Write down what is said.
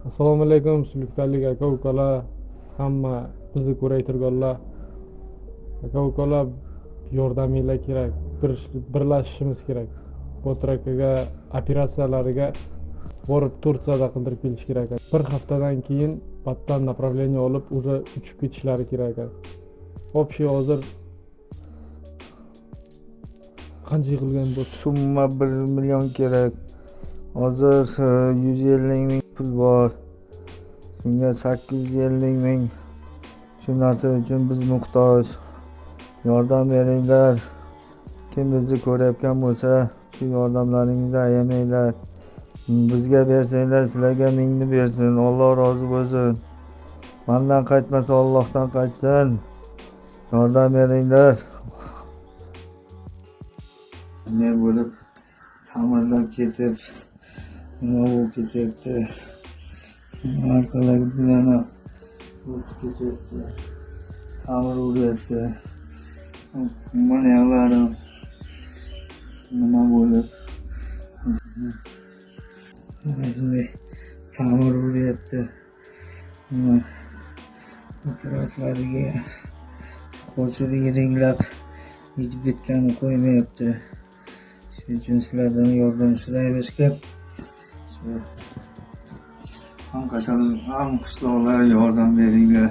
Assalomu alaykum, suyuktalik aka ukalar, hamma bizni ko'raytirganlar. Aka ukalar, yordaminglar kerak. Birlashishimiz kerak. Botir akaga operatsiyalariga borib Turkiyada qildirib kelish kerak. Bir haftadan keyin battan направление olib, уже uchib ketishlari kerak. Общий hozir qancha yig'ilgan bu? Summa 1 million kerak. Hozir 150 ming pul bor. Shunga 850 ming. Shu narsa uchun biz muhtoj. Yordam beringlar. Kim bizni ko'rayotgan bo'lsa, shu yordamlaringizni ayamanglar. Bizga bersanglar, sizlarga mingni bersin. Alloh rozi bo'lsin. Mendan qaytmasa Allohdan qaytsin. Yordam beringlar. Ne bo'lib ta'mirlab ketib, nima bo'lib ketyapti. Arqalari bilan o'tib ketyapti. Ta'mir uryapti. Mana yoqlarim nima bo'lib ta'mir uryapti. Atroflariga qo'chib yiringlab yetib bitganini qo'ymayapti. Shuning uchun sizlardan yordam so'raymiz ki ham qishloqlar yordam beringlar.